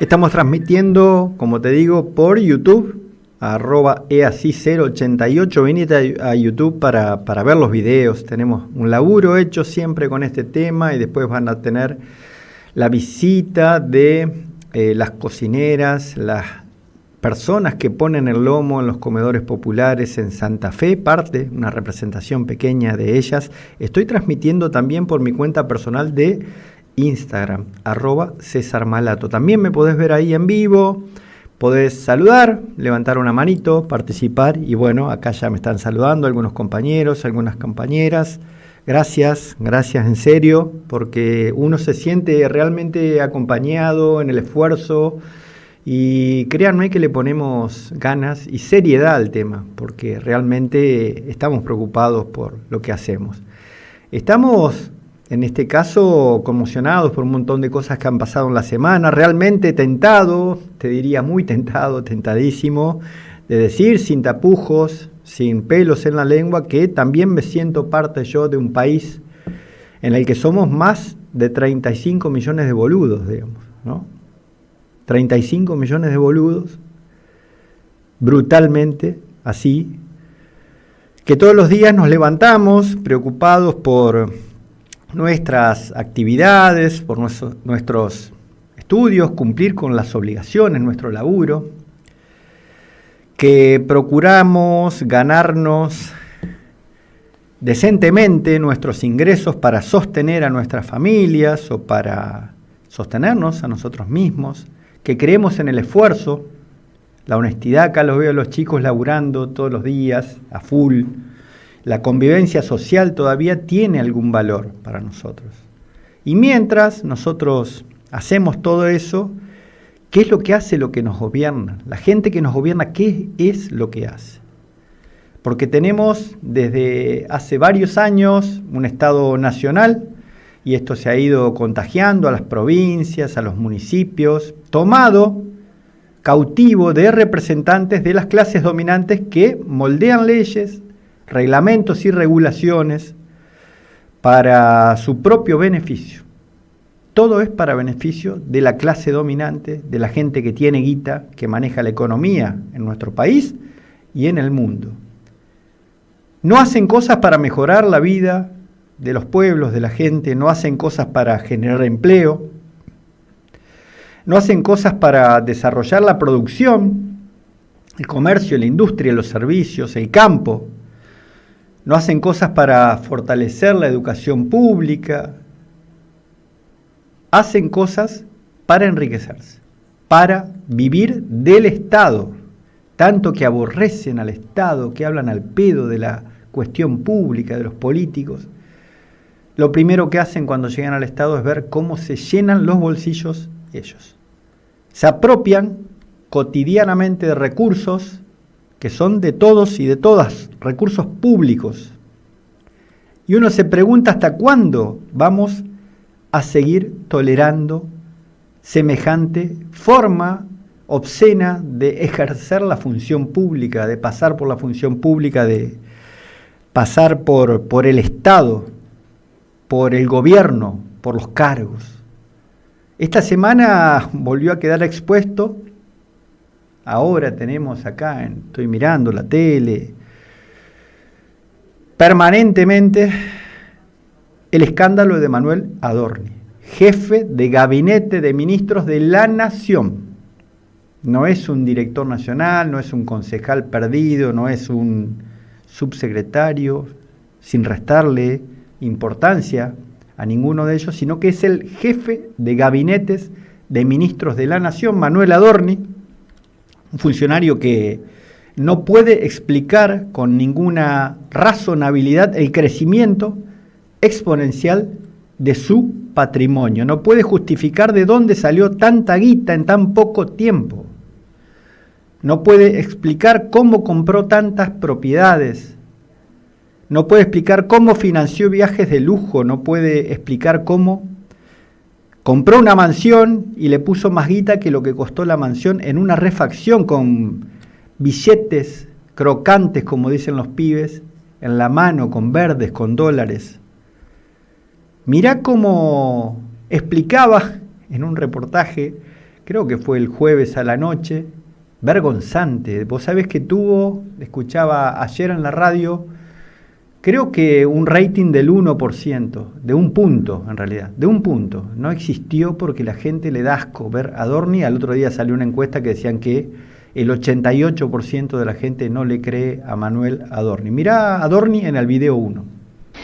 Estamos transmitiendo, como te digo, por YouTube, @easi088. Venite a YouTube para ver los videos. Tenemos un laburo hecho siempre con este tema y después van a tener la visita de las cocineras, las personas que ponen el lomo en los comedores populares en Santa Fe, una representación pequeña de ellas. Estoy transmitiendo también por mi cuenta personal de Instagram, @CésarMalato. También me podés ver ahí en vivo, podés saludar, levantar una manito, participar, y bueno, acá ya me están saludando algunos compañeros, algunas compañeras. Gracias en serio, porque uno se siente realmente acompañado en el esfuerzo, y créanme que le ponemos ganas y seriedad al tema, porque realmente estamos preocupados por lo que hacemos. Estamos, en este caso, conmocionados por un montón de cosas que han pasado en la semana, realmente tentado, te diría muy tentado, tentadísimo, de decir sin tapujos, sin pelos en la lengua, que también me siento parte yo de un país en el que somos más de 35 millones de boludos, digamos, ¿no? 35 millones de boludos, brutalmente, así, que todos los días nos levantamos preocupados por nuestras actividades, por nuestros estudios, cumplir con las obligaciones, nuestro laburo, que procuramos ganarnos decentemente nuestros ingresos para sostener a nuestras familias o para sostenernos a nosotros mismos, que creemos en el esfuerzo, la honestidad. Acá los veo a los chicos laburando todos los días, a full. La convivencia social todavía tiene algún valor para nosotros. Y mientras nosotros hacemos todo eso, ¿qué es lo que hace lo que nos gobierna? La gente que nos gobierna, ¿qué es lo que hace? Porque tenemos desde hace varios años un Estado nacional, y esto se ha ido contagiando a las provincias, a los municipios, tomado cautivo de representantes de las clases dominantes que moldean leyes, reglamentos y regulaciones para su propio beneficio. Todo es para beneficio de la clase dominante, de la gente que tiene guita, que maneja la economía en nuestro país y en el mundo. No hacen cosas para mejorar la vida de los pueblos, de la gente, no hacen cosas para generar empleo, no hacen cosas para desarrollar la producción, el comercio, la industria, los servicios, el campo, no hacen cosas para fortalecer la educación pública, hacen cosas para enriquecerse, para vivir del Estado, tanto que aborrecen al Estado, que hablan al pedo de la cuestión pública, de los políticos. Lo primero que hacen cuando llegan al Estado es ver cómo se llenan los bolsillos ellos. Se apropian cotidianamente de recursos que son de todos y de todas, recursos públicos. Y uno se pregunta hasta cuándo vamos a seguir tolerando semejante forma obscena de ejercer la función pública, de pasar por la función pública, de pasar por el Estado, por el gobierno, por los cargos. Esta semana volvió a quedar expuesto. Ahora tenemos acá, estoy mirando la tele, permanentemente el escándalo de Manuel Adorni, jefe de gabinete de ministros de la Nación. No es un director nacional, no es un concejal perdido, no es un subsecretario, sin restarle importancia a ninguno de ellos, sino que es el jefe de gabinetes de ministros de la Nación, Manuel Adorni, un funcionario que no puede explicar con ninguna razonabilidad el crecimiento exponencial de su patrimonio. No puede justificar de dónde salió tanta guita en tan poco tiempo. No puede explicar cómo compró tantas propiedades. No puede explicar cómo financió viajes de lujo. No puede explicar cómo compró una mansión y le puso más guita que lo que costó la mansión en una refacción, con billetes crocantes, como dicen los pibes, en la mano, con verdes, con dólares. Mirá cómo explicaba en un reportaje creo que fue el jueves a la noche, vergonzante. Vos sabés que escuchaba ayer en la radio, creo que un rating del 1%, de un punto en realidad, de un punto. No existió porque la gente le da asco ver a Adorni. Al otro día salió una encuesta que decían que el 88% de la gente no le cree a Manuel Adorni. Mirá a Adorni en el video 1.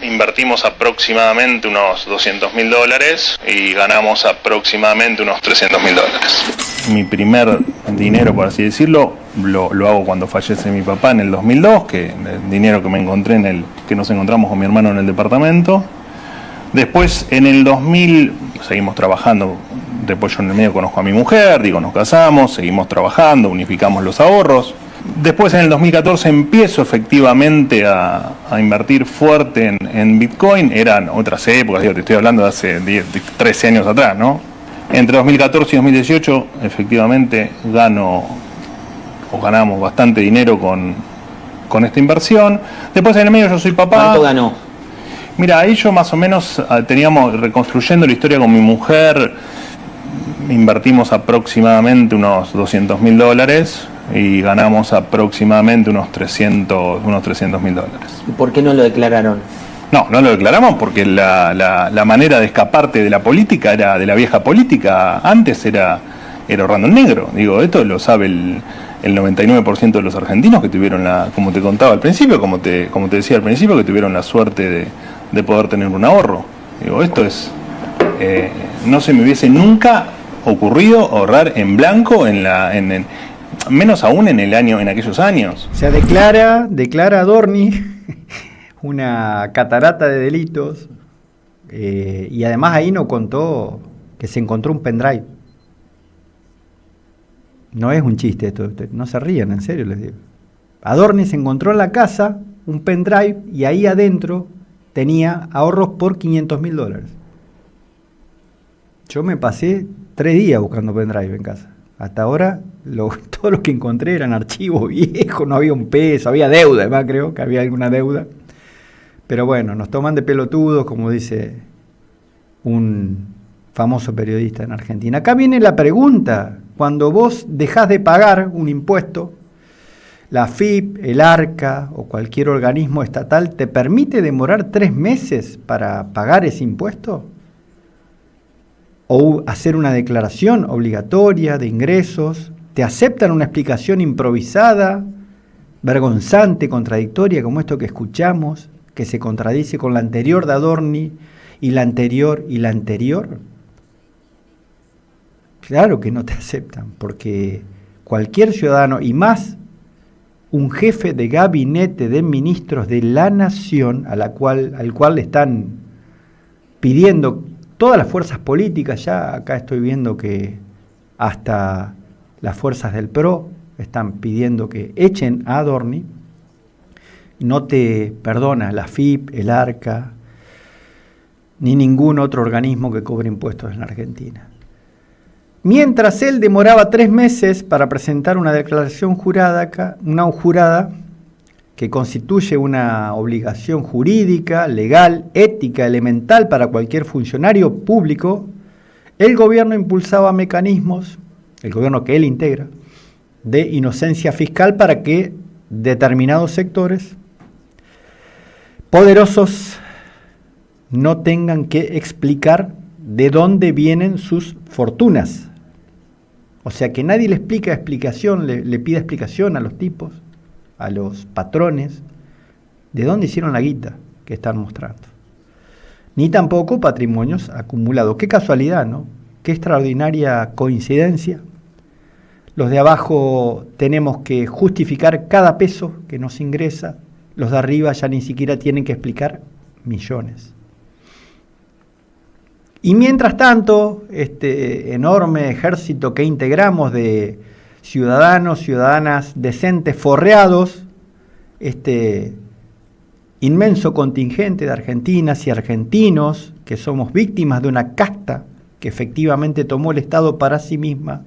Invertimos aproximadamente unos $200.000 y ganamos aproximadamente unos $300.000. Mi primer dinero, por así decirlo, lo hago cuando fallece mi papá en el 2002, que el dinero que me encontré que nos encontramos con mi hermano en el departamento. Después, en el 2000, seguimos trabajando. Después yo en el medio conozco a mi mujer, nos casamos, seguimos trabajando, unificamos los ahorros. Después en el 2014 empiezo efectivamente a invertir fuerte en Bitcoin. Eran otras épocas, te estoy hablando de hace 13 años atrás, ¿no? Entre 2014 y 2018 efectivamente ganamos bastante dinero con esta inversión. Después en el medio yo soy papá. ¿Cuánto ganó? Mira, ahí yo más o menos teníamos, reconstruyendo la historia con mi mujer, invertimos aproximadamente unos $200.000 y ganamos aproximadamente unos $300.000. ¿Y por qué no lo declararon? No lo declaramos porque la manera de escaparte de la política de la vieja política, antes era ahorrando en negro. Esto lo sabe el 99% de los argentinos que tuvieron como te contaba al principio, como te decía al principio, que tuvieron la suerte de poder tener un ahorro. Esto es, no se me hubiese nunca ocurrido ahorrar en blanco menos aún en aquellos años. O sea, declara Adorni una catarata de delitos, y además ahí no contó que se encontró un pendrive. No es un chiste esto, no se rían, en serio les digo. Adorni se encontró en la casa un pendrive y ahí adentro tenía ahorros por $500.000. Yo me pasé 3 días buscando pendrive en casa. Hasta ahora, todo lo que encontré eran archivos viejos, no había un peso, había deuda, además creo que había alguna deuda. Pero bueno, nos toman de pelotudos, como dice un famoso periodista en Argentina. Acá viene la pregunta: cuando vos dejás de pagar un impuesto, la AFIP, el ARCA o cualquier organismo estatal, ¿te permite demorar 3 meses para pagar ese impuesto? ¿O hacer una declaración obligatoria de ingresos? ¿Te aceptan una explicación improvisada, vergonzante, contradictoria, como esto que escuchamos, que se contradice con la anterior de Adorni y la anterior y la anterior? Claro que no te aceptan, porque cualquier ciudadano, y más un jefe de gabinete de ministros de la nación, al cual le están pidiendo todas las fuerzas políticas, ya acá estoy viendo que hasta las fuerzas del PRO están pidiendo que echen a Adorni, no te perdona la AFIP, el ARCA, ni ningún otro organismo que cobre impuestos en la Argentina. Mientras él demoraba 3 meses para presentar una declaración jurada que constituye una obligación jurídica, legal, ética, elemental para cualquier funcionario público, el gobierno impulsaba mecanismos, el gobierno que él integra, de inocencia fiscal para que determinados sectores poderosos no tengan que explicar de dónde vienen sus fortunas. O sea, que nadie le le pida explicación a los tipos, a los patrones, de dónde hicieron la guita que están mostrando. Ni tampoco patrimonios acumulados. Qué casualidad, ¿no? Qué extraordinaria coincidencia. Los de abajo tenemos que justificar cada peso que nos ingresa. Los de arriba ya ni siquiera tienen que explicar millones. Y mientras tanto, este enorme ejército que integramos de ciudadanos, ciudadanas decentes, forreados, este inmenso contingente de argentinas y argentinos que somos víctimas de una casta que efectivamente tomó el Estado para sí misma,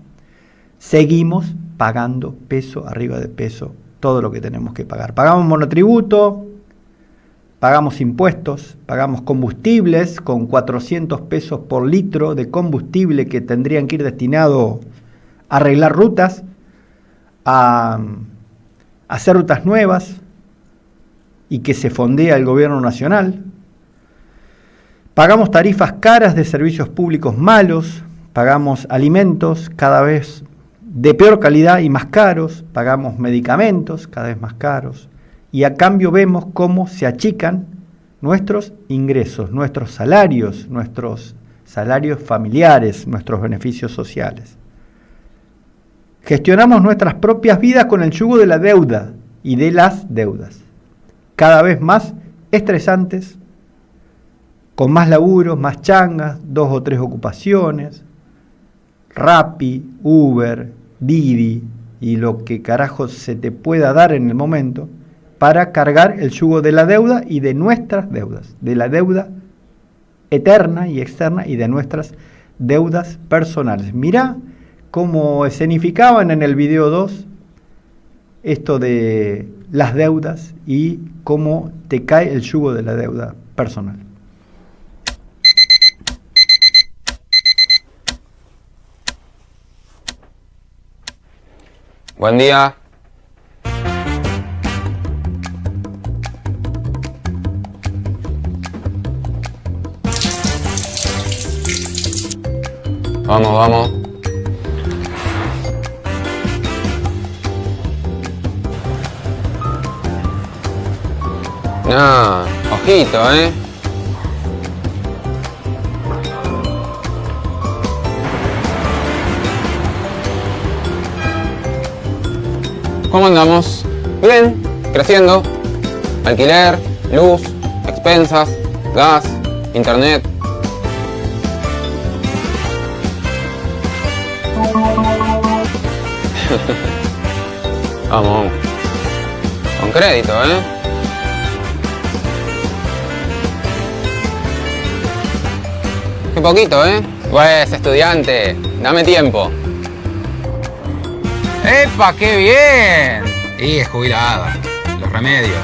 seguimos pagando peso arriba de peso todo lo que tenemos que pagar. Pagamos monotributo, pagamos impuestos, pagamos combustibles con 400 pesos por litro de combustible que tendrían que ir destinado arreglar rutas, a hacer rutas nuevas y que se fondea el gobierno nacional. Pagamos tarifas caras de servicios públicos malos, pagamos alimentos cada vez de peor calidad y más caros, pagamos medicamentos cada vez más caros y a cambio vemos cómo se achican nuestros ingresos, nuestros salarios familiares, nuestros beneficios sociales. Gestionamos nuestras propias vidas con el yugo de la deuda y de las deudas, cada vez más estresantes, con más laburos, más changas, 2 o 3 ocupaciones, Rappi, Uber, Didi y lo que carajo se te pueda dar en el momento para cargar el yugo de la deuda y de nuestras deudas, de la deuda eterna y externa y de nuestras deudas personales. Mirá cómo escenificaban en el video 2 esto de las deudas y cómo te cae el yugo de la deuda personal. Buen día. Vamos, vamos. No, ojito, ¿Cómo andamos? Bien, creciendo. Alquiler, luz, expensas, gas, internet. Vamos. Con crédito, Qué poquito, Pues, estudiante, dame tiempo. ¡Epa, qué bien! Y es jubilada. Los remedios.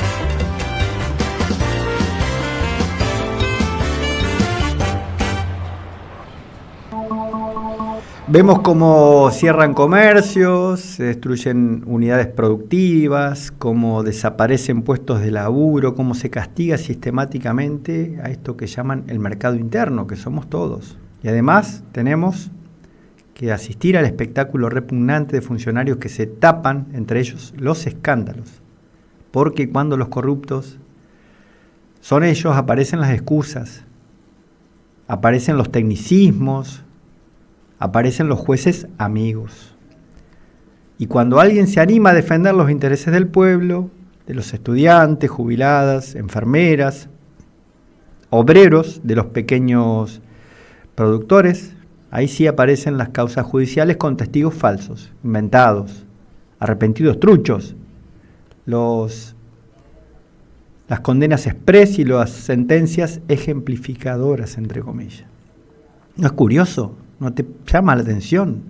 Vemos cómo cierran comercios, se destruyen unidades productivas, cómo desaparecen puestos de laburo, cómo se castiga sistemáticamente a esto que llaman el mercado interno, que somos todos. Y además tenemos que asistir al espectáculo repugnante de funcionarios que se tapan, entre ellos, los escándalos. Porque cuando los corruptos son ellos, aparecen las excusas, aparecen los tecnicismos, aparecen los jueces amigos. Y cuando alguien se anima a defender los intereses del pueblo, de los estudiantes, jubiladas, enfermeras, obreros, de los pequeños productores, ahí sí aparecen las causas judiciales con testigos falsos, inventados, arrepentidos truchos, las condenas express y las sentencias ejemplificadoras, entre comillas. ¿No es curioso? ¿No te llama la atención?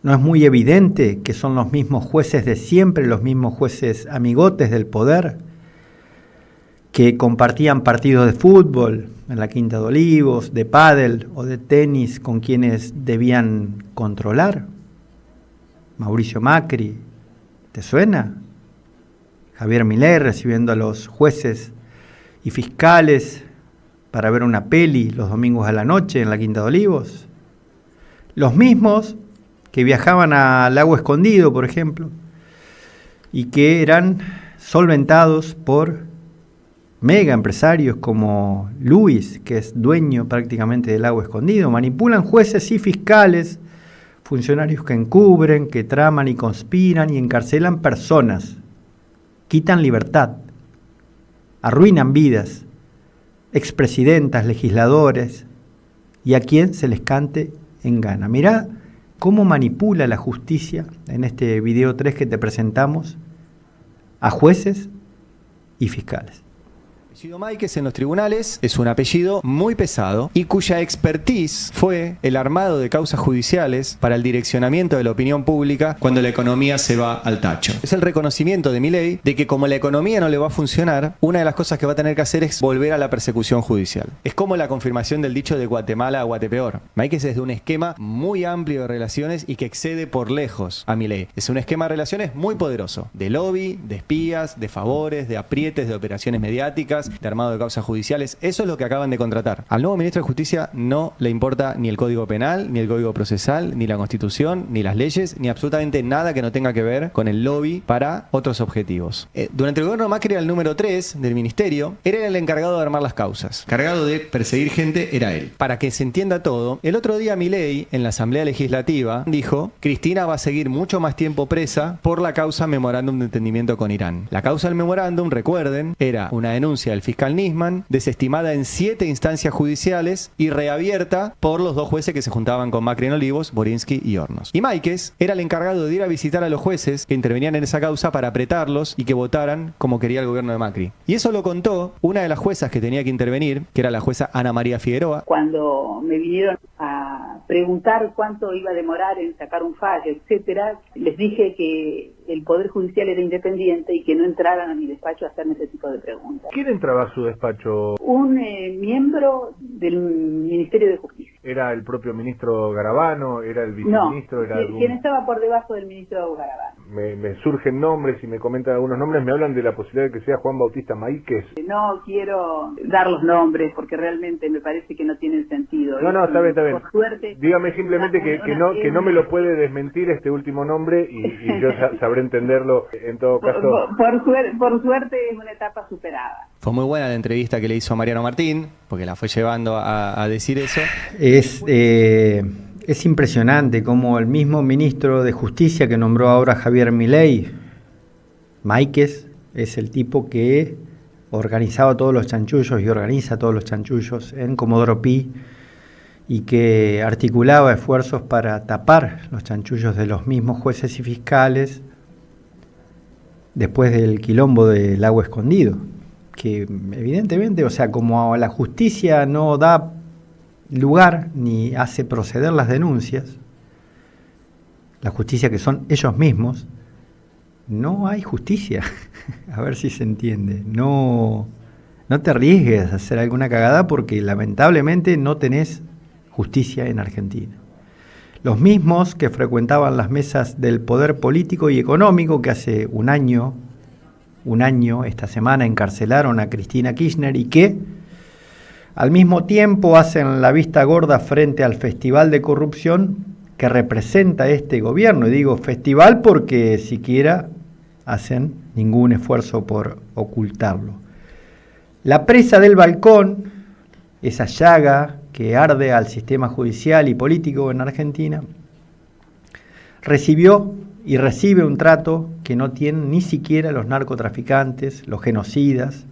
¿No es muy evidente que son los mismos jueces de siempre, los mismos jueces amigotes del poder, que compartían partidos de fútbol en la Quinta de Olivos, de pádel o de tenis con quienes debían controlar? Mauricio Macri, ¿te suena? Javier Milei recibiendo a los jueces y fiscales para ver una peli los domingos a la noche en la Quinta de Olivos. Los mismos que viajaban al Lago Escondido, por ejemplo, y que eran solventados por mega empresarios como Luis, que es dueño prácticamente del Lago Escondido. Manipulan jueces y fiscales, funcionarios que encubren, que traman y conspiran y encarcelan personas, quitan libertad, arruinan vidas, expresidentas, legisladores, y a quien se les cante en gana. Mirá cómo manipula la justicia en este video 3 que te presentamos a jueces y fiscales. apellido Máiquez en los tribunales es un apellido muy pesado y cuya expertise fue el armado de causas judiciales para el direccionamiento de la opinión pública cuando la economía se va al tacho. Es el reconocimiento de Milei de que como la economía no le va a funcionar, una de las cosas que va a tener que hacer es volver a la persecución judicial. Es como la confirmación del dicho de Guatemala a Guatepeor. Máiquez es de un esquema muy amplio de relaciones y que excede por lejos a Milei. Es un esquema de relaciones muy poderoso, de lobby, de espías, de favores, de aprietes, de operaciones mediáticas, de armado de causas judiciales. Eso es lo que acaban de contratar. Al nuevo ministro de Justicia no le importa ni el Código Penal, ni el Código Procesal, ni la Constitución, ni las leyes, ni absolutamente nada que no tenga que ver con el lobby para otros objetivos. Durante el gobierno de Macri era el número 3 del ministerio, era el encargado de armar las causas. Encargado de perseguir gente era él. Para que se entienda todo, el otro día Milei, en la Asamblea Legislativa, dijo: Cristina va a seguir mucho más tiempo presa por la causa Memorándum de Entendimiento con Irán. La causa del memorándum, recuerden, era una denuncia del fiscal Nisman, desestimada en 7 instancias judiciales y reabierta por los 2 jueces que se juntaban con Macri en Olivos, Borinsky y Hornos. Y Máiquez era el encargado de ir a visitar a los jueces que intervenían en esa causa para apretarlos y que votaran como quería el gobierno de Macri. Y eso lo contó una de las juezas que tenía que intervenir, que era la jueza Ana María Figueroa. Cuando me vinieron a preguntar cuánto iba a demorar en sacar un fallo, etcétera, les dije que el Poder Judicial era independiente y que no entraran a mi despacho a hacerme ese tipo de preguntas. ¿Quién entraba a su despacho? Un miembro del Ministerio de Justicia. ¿Era el propio ministro Garabano? ¿Era el viceministro? No, ¿era algún... quien estaba por debajo del ministro Garabano. Me surgen nombres y me comentan algunos nombres, me hablan de la posibilidad de que sea Juan Bautista Máiquez. No quiero dar los nombres porque realmente me parece que no tienen sentido. No, está bien. Por suerte, dígame simplemente que no me lo puede desmentir este último nombre y yo sabré entenderlo en todo caso. Por suerte es una etapa superada. Fue muy buena la entrevista que le hizo a Mariano Martín, porque la fue llevando a decir eso. Es impresionante cómo el mismo ministro de Justicia que nombró ahora Javier Milei, Máiquez, es el tipo que organizaba todos los chanchullos y organiza todos los chanchullos en Comodoro Pi y que articulaba esfuerzos para tapar los chanchullos de los mismos jueces y fiscales después del quilombo del Lago Escondido, que evidentemente, o sea, como la justicia no da lugar ni hace proceder las denuncias, la justicia que son ellos mismos, no hay justicia. A ver si se entiende. No te arriesgues a hacer alguna cagada porque lamentablemente no tenés justicia en Argentina. Los mismos que frecuentaban las mesas del poder político y económico que hace un año, esta semana encarcelaron a Cristina Kirchner y que al mismo tiempo hacen la vista gorda frente al festival de corrupción que representa este gobierno. Y digo festival porque siquiera hacen ningún esfuerzo por ocultarlo. La presa del balcón, esa llaga que arde al sistema judicial y político en Argentina, recibió y recibe un trato que no tienen ni siquiera los narcotraficantes, los genocidas,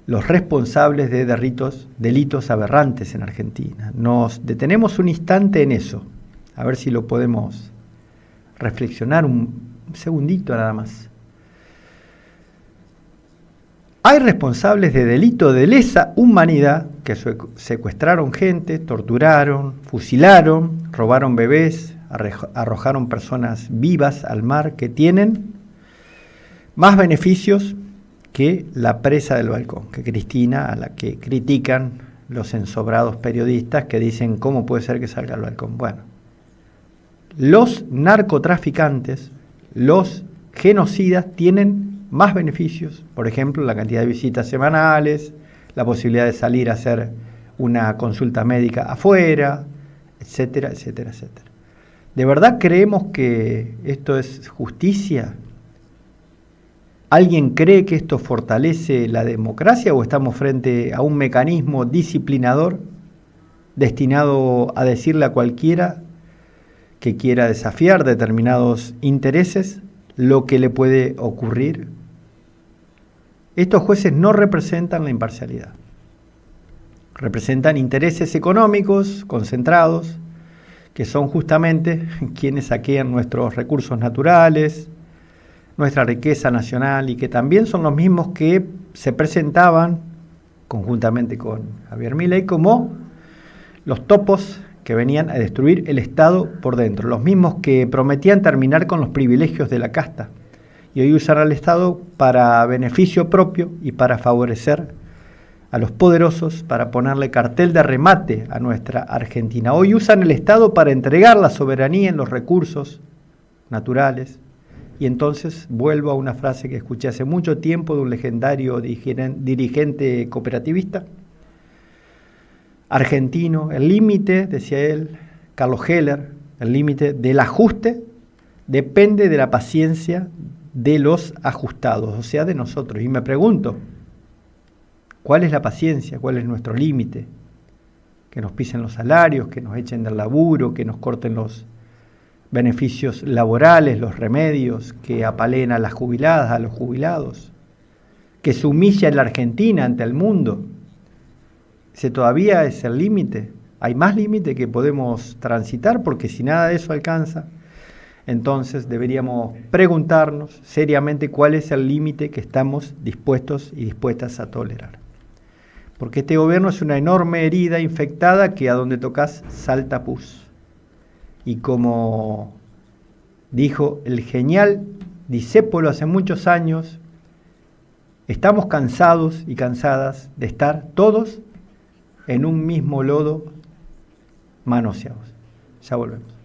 los responsables de delitos aberrantes en Argentina. Nos detenemos un instante en eso, a ver si lo podemos reflexionar un segundito nada más. Hay responsables de delito de lesa humanidad que secuestraron gente, torturaron, fusilaron, robaron bebés, arrojaron personas vivas al mar que tienen más beneficios que la presa del balcón, que Cristina, a la que critican los ensobrados periodistas que dicen cómo puede ser que salga al balcón. Bueno, los narcotraficantes, los genocidas tienen más beneficios, por ejemplo, la cantidad de visitas semanales, la posibilidad de salir a hacer una consulta médica afuera, etcétera, etcétera, etcétera. ¿De verdad creemos que esto es justicia? ¿Alguien cree que esto fortalece la democracia o estamos frente a un mecanismo disciplinador destinado a decirle a cualquiera que quiera desafiar determinados intereses lo que le puede ocurrir? Estos jueces no representan la imparcialidad. Representan intereses económicos concentrados, que son justamente quienes saquean nuestros recursos naturales, nuestra riqueza nacional, y que también son los mismos que se presentaban conjuntamente con Javier Milei, como los topos que venían a destruir el Estado por dentro, los mismos que prometían terminar con los privilegios de la casta y hoy usan al Estado para beneficio propio y para favorecer a los poderosos, para ponerle cartel de remate a nuestra Argentina. Hoy usan el Estado para entregar la soberanía en los recursos naturales. Y entonces vuelvo a una frase que escuché hace mucho tiempo de un legendario dirigente cooperativista argentino: el límite, decía él, Carlos Heller, el límite del ajuste depende de la paciencia de los ajustados, o sea, de nosotros. Y me pregunto, ¿cuál es la paciencia? ¿Cuál es nuestro límite? Que nos pisen los salarios, que nos echen del laburo, que nos corten los beneficios laborales, los remedios, que apaleen a las jubiladas, a los jubilados, que se humilla en la Argentina ante el mundo. ¿Ese todavía es el límite? ¿Hay más límite que podemos transitar? Porque si nada de eso alcanza, entonces deberíamos preguntarnos seriamente cuál es el límite que estamos dispuestos y dispuestas a tolerar. Porque este gobierno es una enorme herida infectada que a donde tocas salta pus. Y como dijo el genial Discépolo hace muchos años, estamos cansados y cansadas de estar todos en un mismo lodo manoseados. Ya volvemos.